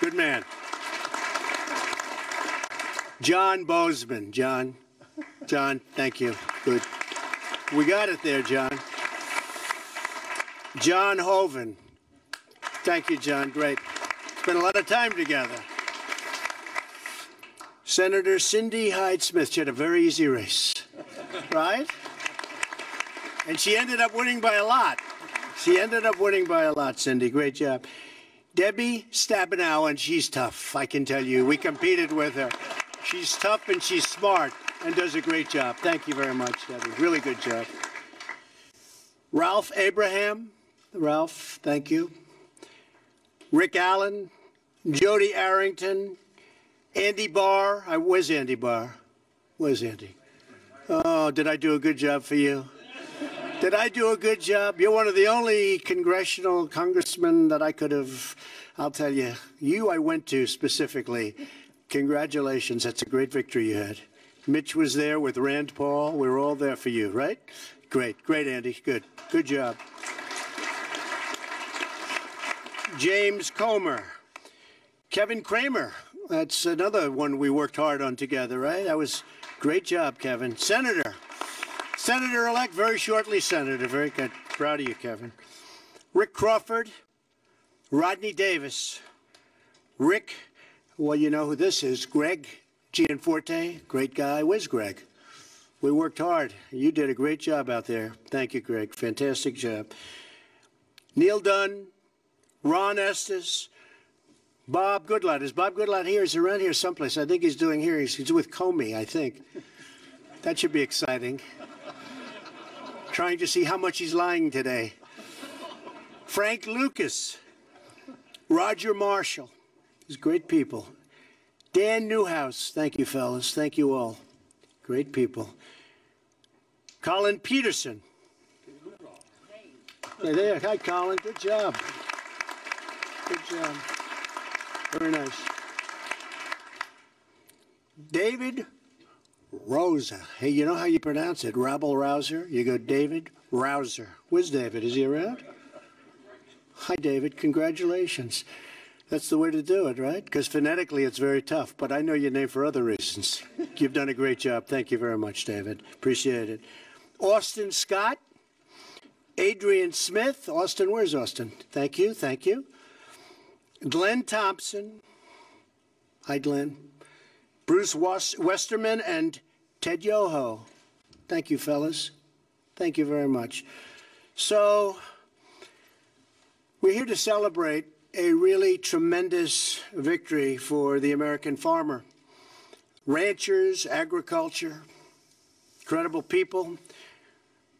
Good man. John Boozman. John, thank you. Good. We got it there, John. John Hoeven. Thank you, John. Great. Spent a lot of time together. Senator Cindy Hyde-Smith. She had a very easy race, right? And she ended up winning by a lot. She ended up winning by a lot, Cindy. Great job. Debbie Stabenow, and she's tough, I can tell you. We competed with her. She's tough and she's smart and does a great job. Thank you very much, Debbie. Really good job. Ralph Abraham. Ralph, thank you. Rick Allen, Jody Arrington, Andy Barr. Where's Andy Barr? Where's Andy? Oh, did I do a good job for you? Did I do a good job? You're one of the only congressional congressmen that I could have, I'll tell you, I went to specifically. Congratulations. That's a great victory you had. Mitch was there with Rand Paul. We were all there for you, right? Great. Great, Andy. Good. Good job. James Comer. Kevin Kramer. That's another one we worked hard on together, right? That was great job, Kevin. Senator. Senator-elect, very shortly, Senator. Very good. Proud of you, Kevin. Rick Crawford. Rodney Davis. Rick, well, you know who this is. Greg Gianforte. Great guy. Where's Greg? We worked hard. You did a great job out there. Thank you, Greg. Fantastic job. Neil Dunn. Ron Estes, Bob Goodlatte. Is Bob Goodlatte here? He's around here someplace. I think he's doing here. He's with Comey, I think. That should be exciting. Trying to see how much he's lying today. Frank Lucas, Roger Marshall. These great people. Dan Newhouse. Thank you, fellas. Thank you all. Great people. Colin Peterson. Hey there. Hi, Colin. Good job. Good job. Very nice. David Rosa. Hey, you know how you pronounce it? Rabble-rouser? You go David Rouser. Where's David? Is he around? Hi, David. Congratulations. That's the way to do it, right? Because phonetically it's very tough, but I know your name for other reasons. You've done a great job. Thank you very much, David. Appreciate it. Austin Scott. Adrian Smith. Austin, where's Austin? Thank you. Thank you. Glenn Thompson. Hi, Glenn. Bruce Westerman and Ted Yoho. Thank you, fellas. Thank you very much. So we're here to celebrate a really tremendous victory for the American farmer. ranchers, agriculture, incredible people,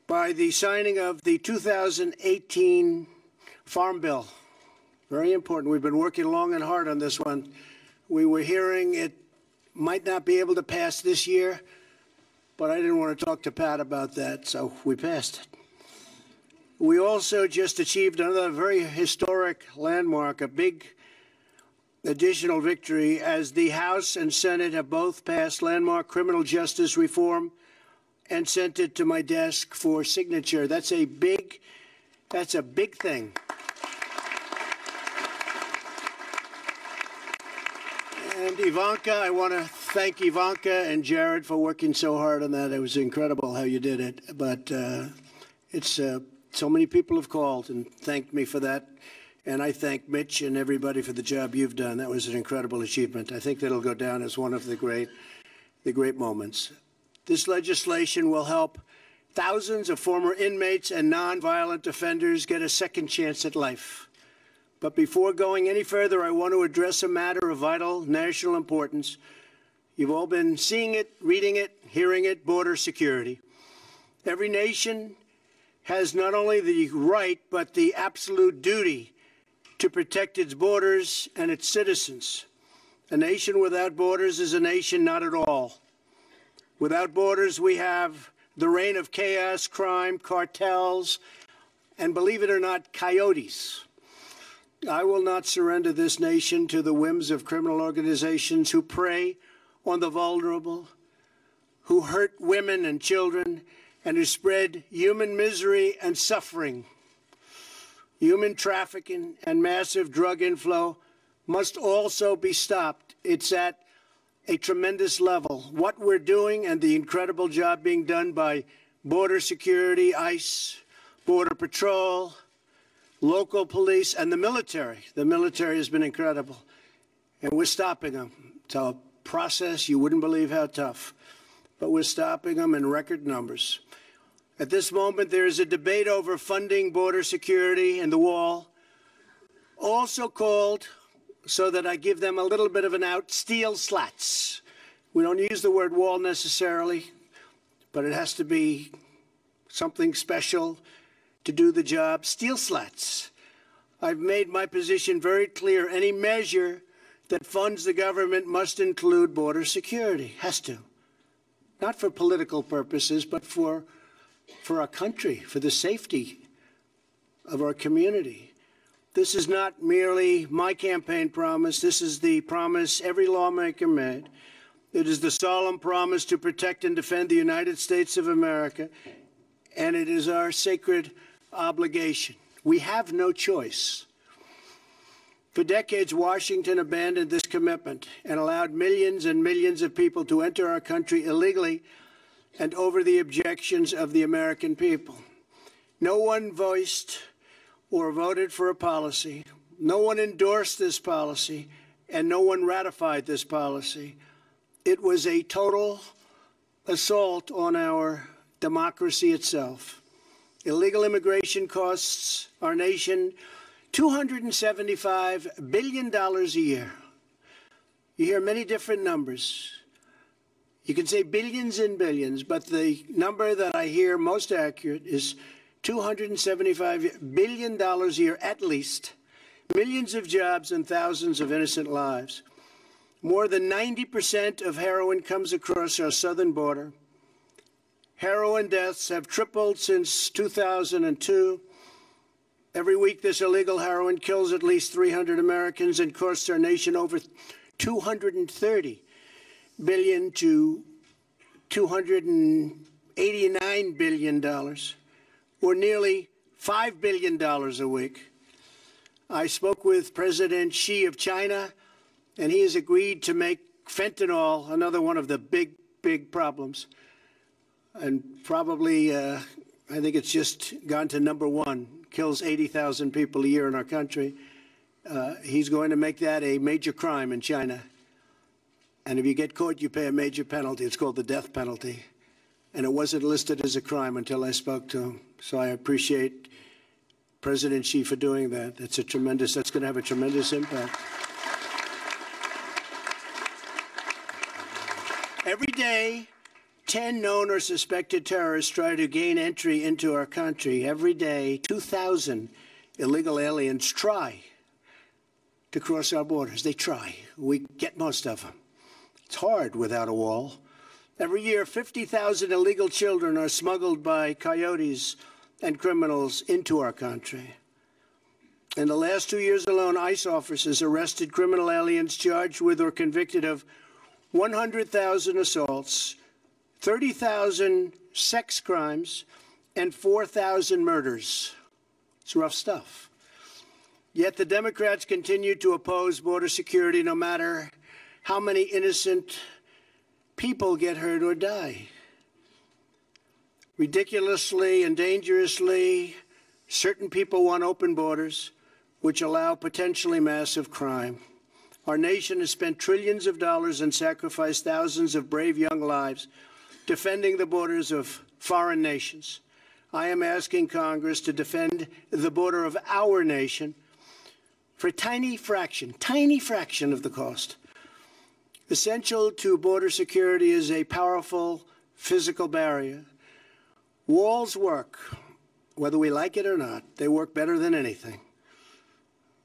by the signing of the 2018 Farm Bill. Very important. We've been working long and hard on this one. We were hearing it might not be able to pass this year, but I didn't want to talk to Pat about that, so we passed it. We also just achieved another very historic landmark, a big additional victory, as the House and Senate have both passed landmark criminal justice reform and sent it to my desk for signature. That's a big thing. And Ivanka, I want to thank Ivanka and Jared for working so hard on that. It was incredible how you did it. But so many people have called and thanked me for that. And I thank Mitch and everybody for the job you've done. That was an incredible achievement. I think that'll go down as one of the great moments. This legislation will help thousands of former inmates and nonviolent offenders get a second chance at life. But before going any further, I want to address a matter of vital national importance. You've all been seeing it, reading it, hearing it, border security. Every nation has not only the right, but the absolute duty to protect its borders and its citizens. A nation without borders is a nation not at all. Without borders, we have the reign of chaos, crime, cartels, and believe it or not, coyotes. I will not surrender this nation to the whims of criminal organizations who prey on the vulnerable, who hurt women and children, and who spread human misery and suffering. Human trafficking and massive drug inflow must also be stopped. It's at a tremendous level. What we're doing and the incredible job being done by border security, ICE, Border Patrol, local police, and the military. The military has been incredible. And we're stopping them. It's a process you wouldn't believe how tough. But we're stopping them in record numbers. At this moment, there is a debate over funding border security and the wall, also called, so that I give them a little bit of an out, steel slats. We don't use the word wall necessarily, but it has to be something special to do the job. Steel slats. I've made my position very clear. Any measure that funds the government must include border security. Has to. Not for political purposes, but for our country, for the safety of our community. This is not merely my campaign promise. This is the promise every lawmaker made. It is the solemn promise to protect and defend the United States of America, and it is our sacred obligation. We have no choice. For decades, Washington abandoned this commitment and allowed millions and millions of people to enter our country illegally and over the objections of the American people. No one voiced or voted for a policy. No one endorsed this policy, and no one ratified this policy. It was a total assault on our democracy itself. Illegal immigration costs our nation $275 billion a year. You hear many different numbers. You can say billions and billions, but the number that I hear most accurate is $275 billion a year at least. Millions of jobs and thousands of innocent lives. More than 90% of heroin comes across our southern border. Heroin deaths have tripled since 2002. Every week, this illegal heroin kills at least 300 Americans and costs our nation over $230 billion to $289 billion, or nearly $5 billion a week. I spoke with President Xi of China, and he has agreed to make fentanyl another one of the big problems. And probably, I think it's just gone to number one, kills 80,000 people a year in our country. He's going to make that a major crime in China. And if you get caught, you pay a major penalty. It's called the death penalty. And it wasn't listed as a crime until I spoke to him. So I appreciate President Xi for doing that. That's going to have a tremendous impact. Every day, 10 known or suspected terrorists try to gain entry into our country. Every day, 2,000 illegal aliens try to cross our borders. They try. We get most of them. It's hard without a wall. Every year, 50,000 illegal children are smuggled by coyotes and criminals into our country. In the last 2 years alone, ICE officers arrested criminal aliens charged with or convicted of 100,000 assaults, 30,000 sex crimes, and 4,000 murders. It's rough stuff. Yet the Democrats continue to oppose border security no matter how many innocent people get hurt or die. Ridiculously and dangerously, certain people want open borders, which allow potentially massive crime. Our nation has spent trillions of dollars and sacrificed thousands of brave young lives defending the borders of foreign nations. I am asking Congress to defend the border of our nation for a tiny fraction of the cost. Essential to border security is a powerful physical barrier. Walls work, whether we like it or not. They work better than anything.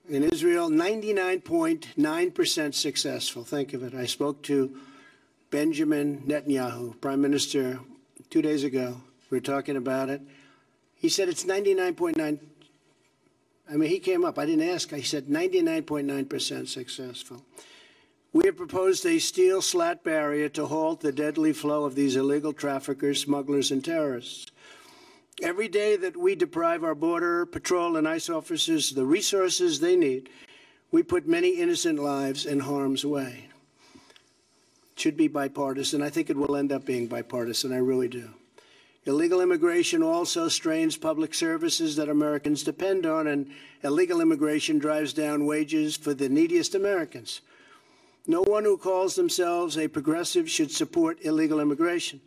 In Israel, 99.9% successful. Think of it. I spoke to Benjamin Netanyahu, Prime Minister, 2 days ago. We were talking about it. He said it's 99.9. I mean, he came up. I didn't ask. He said 99.9% successful. We have proposed a steel slat barrier to halt the deadly flow of these illegal traffickers, smugglers, and terrorists. Every day that we deprive our Border Patrol and ICE officers the resources they need, we put many innocent lives in harm's way. It should be bipartisan. I think it will end up being bipartisan. I really do. Illegal immigration also strains public services that Americans depend on, and illegal immigration drives down wages for the neediest Americans. No one who calls themselves a progressive should support illegal immigration.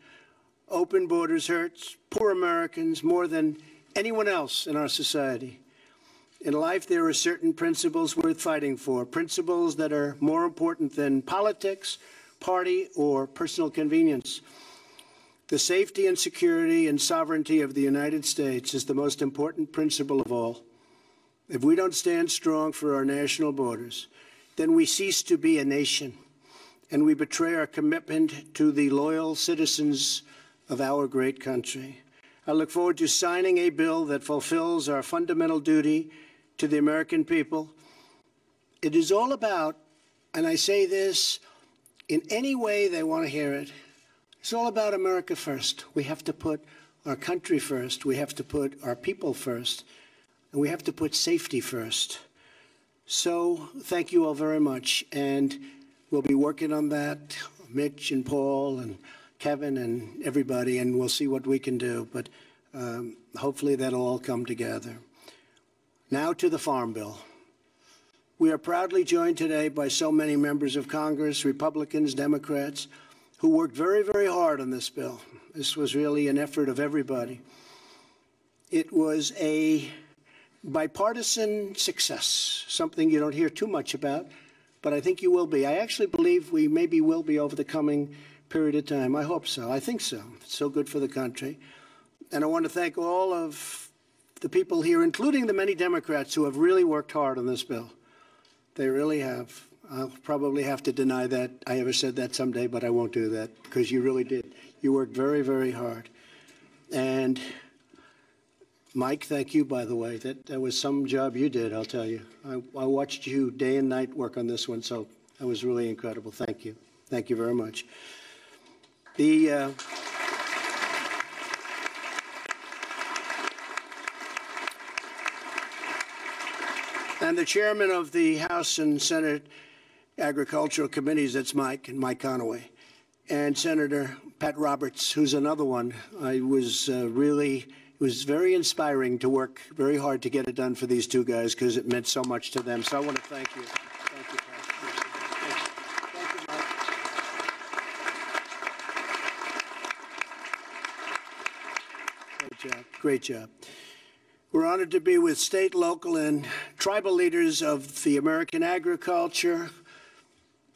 Open borders hurts poor Americans more than anyone else in our society. In life, there are certain principles worth fighting for, principles that are more important than politics, party, or personal convenience. The safety and security and sovereignty of the United States is the most important principle of all. If we don't stand strong for our national borders, then we cease to be a nation, and we betray our commitment to the loyal citizens of our great country. I look forward to signing a bill that fulfills our fundamental duty to the American people. It is all about, and I say this in any way they want to hear it, it's all about America first. We have to put our country first. We have to put our people first. And we have to put safety first. So thank you all very much, and we'll be working on that, Mitch and Paul and Kevin and everybody, and we'll see what we can do, but hopefully that'll all come together. Now to the Farm Bill. We are proudly joined today by so many members of Congress, Republicans, Democrats, who worked very, very hard on this bill. This was really an effort of everybody. It was a bipartisan success, something you don't hear too much about, but I think you will be. I actually believe we maybe will be over the coming period of time. I hope so. I think so. It's so good for the country. And I want to thank all of the people here, including the many Democrats who have really worked hard on this bill. They really have. I'll probably have to deny that I ever said that someday, but I won't do that because you really did. You worked very, very hard. And Mike, thank you, by the way. That was some job you did, I'll tell you. I watched you day and night work on this one, so that was really incredible. Thank you. Thank you very much. And the chairman of the House and Senate Agricultural Committees, that's Mike, and Mike Conaway, and Senator Pat Roberts, who's another one. It was very inspiring to work very hard to get it done for these two guys because it meant so much to them. So I want to thank you. Thank you, Pat. Thank you, Mike. Great job. Great job. We're honored to be with state, local, and tribal leaders of the American agriculture,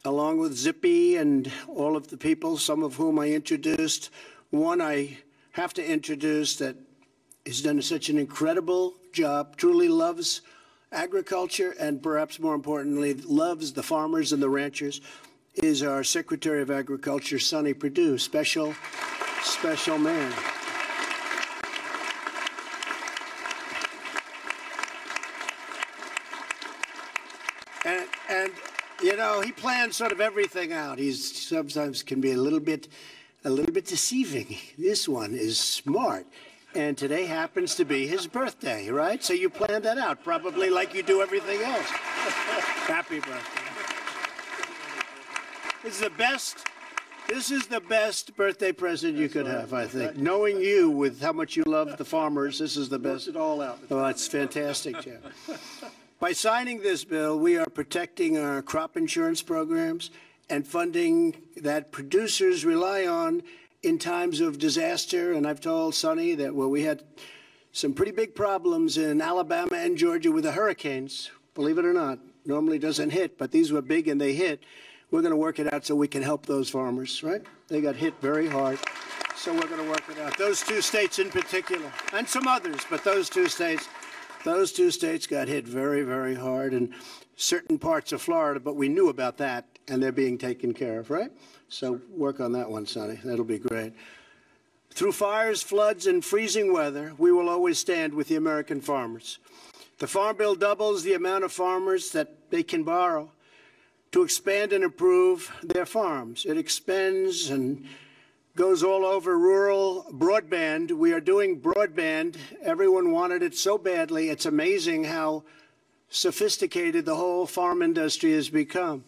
along with Zippy and all of the people, some of whom I introduced. One I have to introduce that has done such an incredible job, truly loves agriculture, and perhaps more importantly, loves the farmers and the ranchers, is our Secretary of Agriculture, Sonny Perdue, special man. And you know, he plans sort of everything out. He's sometimes can be a little bit deceiving. This one is smart. And today happens to be his birthday, right? So you planned that out, probably like you do everything else. Happy birthday. This is the best birthday present you could have, I think. Knowing you with how much you love the farmers, this is the best. Works it all out. Oh, it's fantastic, Jeff. By signing this bill, we are protecting our crop insurance programs and funding that producers rely on in times of disaster. And I've told Sonny that, well, we had some pretty big problems in Alabama and Georgia with the hurricanes, believe it or not. Normally doesn't hit, but these were big and they hit. We're going to work it out so we can help those farmers, right? They got hit very hard, so we're going to work it out. Those two states in particular, and some others, but those two states got hit very, very hard, and certain parts of Florida, but we knew about that, and they're being taken care of, right? So work on that one, Sonny. That'll be great. Through fires, floods, and freezing weather, we will always stand with the American farmers. The Farm Bill doubles the amount of farmers that they can borrow to expand and improve their farms. It expands and goes all over rural broadband. We are doing broadband. Everyone wanted it so badly. It's amazing how sophisticated the whole farm industry has become.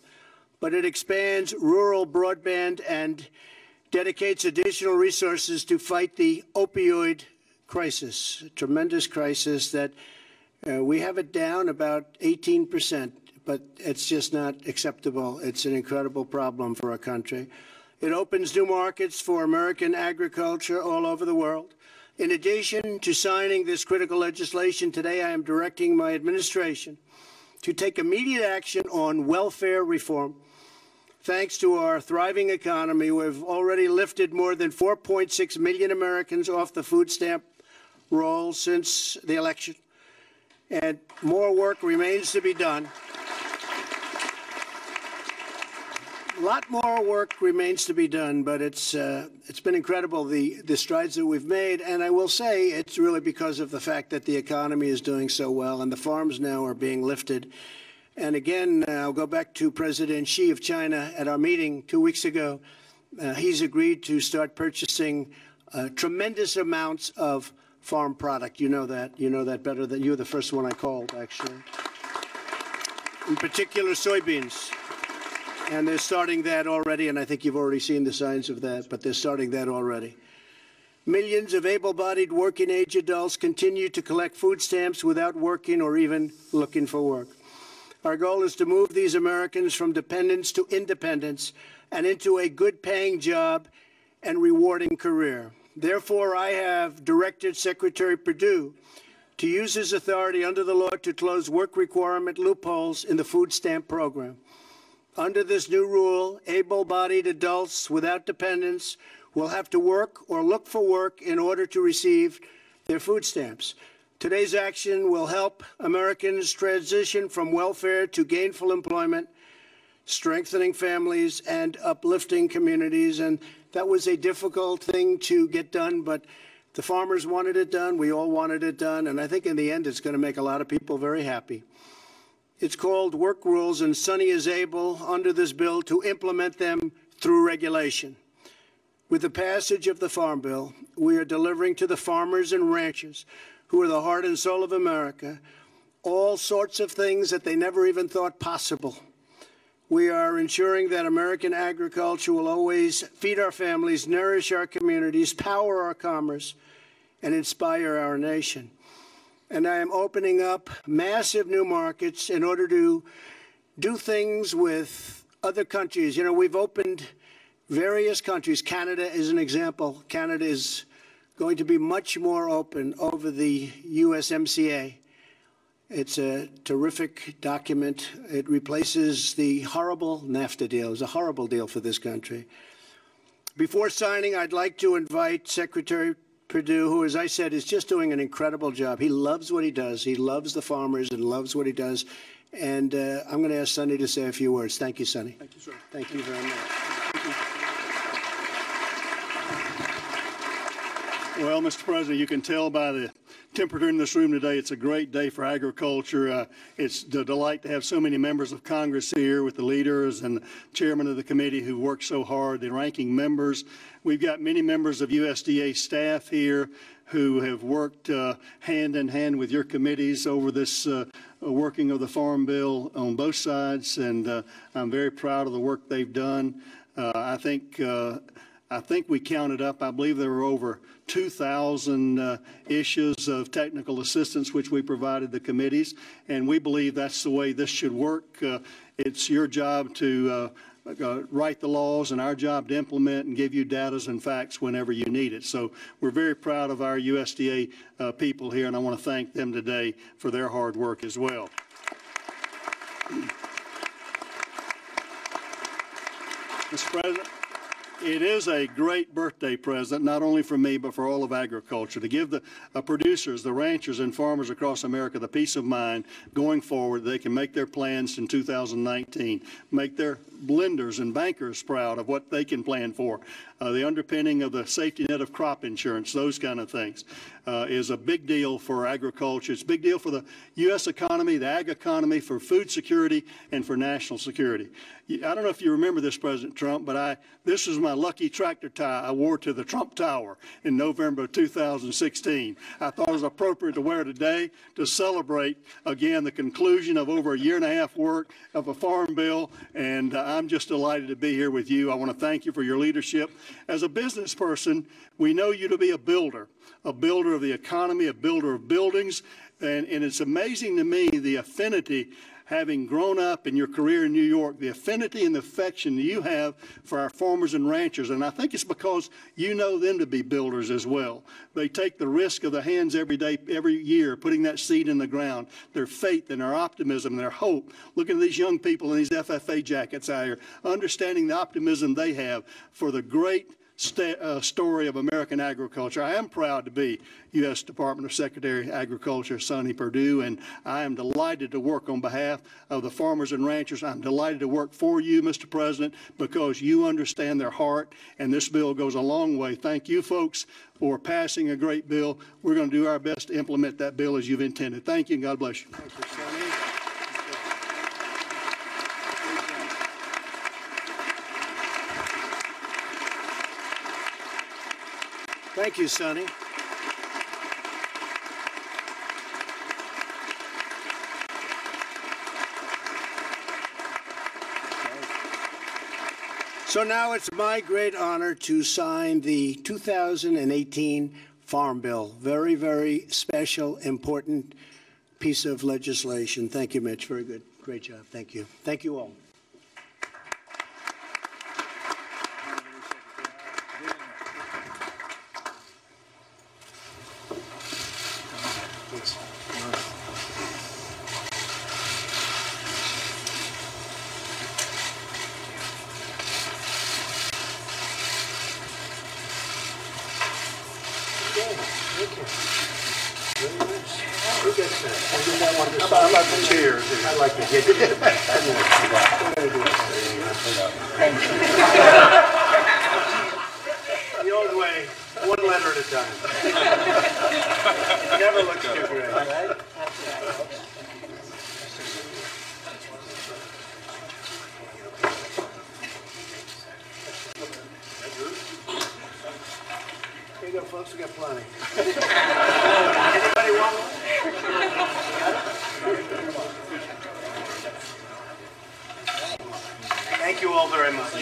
But it expands rural broadband and dedicates additional resources to fight the opioid crisis, a tremendous crisis that we have it down about 18%, but it's just not acceptable. It's an incredible problem for our country. It opens new markets for American agriculture all over the world. In addition to signing this critical legislation today, I am directing my administration to take immediate action on welfare reform. Thanks to our thriving economy, we've already lifted more than 4.6 million Americans off the food stamp roll since the election. And more work remains to be done. A lot more work remains to be done, but it's been incredible, the strides that we've made. And I will say it's really because of the fact that the economy is doing so well and the farms now are being lifted. And again, I'll go back to President Xi of China at our meeting 2 weeks ago. He's agreed to start purchasing tremendous amounts of farm product. You know that. You know that better than you were the first one I called, actually. In particular, soybeans. And they're starting that already, and I think you've already seen the signs of that, but they're starting that already. Millions of able-bodied working-age adults continue to collect food stamps without working or even looking for work. Our goal is to move these Americans from dependence to independence and into a good-paying job and rewarding career. Therefore, I have directed Secretary Perdue to use his authority under the law to close work requirement loopholes in the food stamp program. Under this new rule, able-bodied adults without dependents will have to work or look for work in order to receive their food stamps. Today's action will help Americans transition from welfare to gainful employment, strengthening families and uplifting communities. And that was a difficult thing to get done, but the farmers wanted it done. We all wanted it done. And I think in the end, it's going to make a lot of people very happy. It's called work rules, and Sonny is able, under this bill, to implement them through regulation. With the passage of the Farm Bill, we are delivering to the farmers and ranchers, who are the heart and soul of America, all sorts of things that they never even thought possible. We are ensuring that American agriculture will always feed our families, nourish our communities, power our commerce, and inspire our nation. And I am opening up massive new markets in order to do things with other countries. You know, we've opened various countries. Canada is an example. Canada is going to be much more open over the USMCA. It's a terrific document. It replaces the horrible NAFTA deal. It was a horrible deal for this country. Before signing, I'd like to invite Secretary Perdue, who, as I said, is just doing an incredible job. He loves what he does. He loves the farmers and loves what he does. And I'm going to ask Sonny to say a few words. Thank you, Sonny. Thank you, sir. Thank you very much. Well, Mr. President, you can tell by the temperature in this room today, it's a great day for agriculture. It's a delight to have so many members of Congress here with the leaders and the chairman of the committee who worked so hard, the ranking members. We've got many members of USDA staff here who have worked hand in hand with your committees over this working of the Farm Bill on both sides, and I'm very proud of the work they've done. I think we counted up, I believe there were over 2,000 issues of technical assistance which we provided the committees, and we believe that's the way this should work. It's your job to write the laws and our job to implement and give you data and facts whenever you need it. So we're very proud of our USDA people here, and I want to thank them today for their hard work as well. Mr. President, it is a great birthday present, not only for me, but for all of agriculture, to give the producers, the ranchers, and farmers across America the peace of mind going forward. They can make their plans in 2019, make their lenders and bankers proud of what they can plan for. The underpinning of the safety net of crop insurance, those kind of things, is a big deal for agriculture. It's a big deal for the U.S. economy, the ag economy, for food security, and for national security. I don't know if you remember this, President Trump, but this was my lucky tractor tie I wore to the Trump Tower in November of 2016. I thought it was appropriate to wear today to celebrate, again, the conclusion of over a year-and-a-half work of a farm bill, and I'm just delighted to be here with you. I want to thank you for your leadership. As a business person, we know you to be a builder of the economy, a builder of buildings, and it's amazing to me the affinity, having grown up in your career in New York, the affinity and the affection you have for our farmers and ranchers. And I think it's because you know them to be builders as well. They take the risk of the hands every day, every year, putting that seed in the ground, their faith and their optimism and their hope. Looking at these young people in these FFA jackets out here, understanding the optimism they have for the great story of American agriculture. I am proud to be U.S. Department of Secretary of Agriculture Sonny Perdue, and I am delighted to work on behalf of the farmers and ranchers. I'm delighted to work for you, Mr. President, because you understand their heart, and this bill goes a long way. Thank you, folks, for passing a great bill. We're going to do our best to implement that bill as you've intended. Thank you, and God bless you. Thank you, Sonny. Thank you, Sonny. So now it's my great honor to sign the 2018 Farm Bill. Very, very special, important piece of legislation. Thank you, Mitch. Very good. Great job. Thank you. Thank you all. I like the chairs. I like to get it. The old way, one letter at a time. Never looks too great, right? Here you go, folks. We got plenty. Anybody want one? Thank you all very much.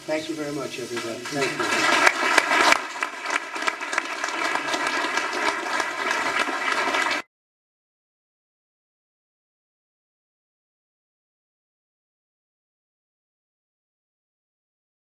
Thank you very much, everybody. Thank you.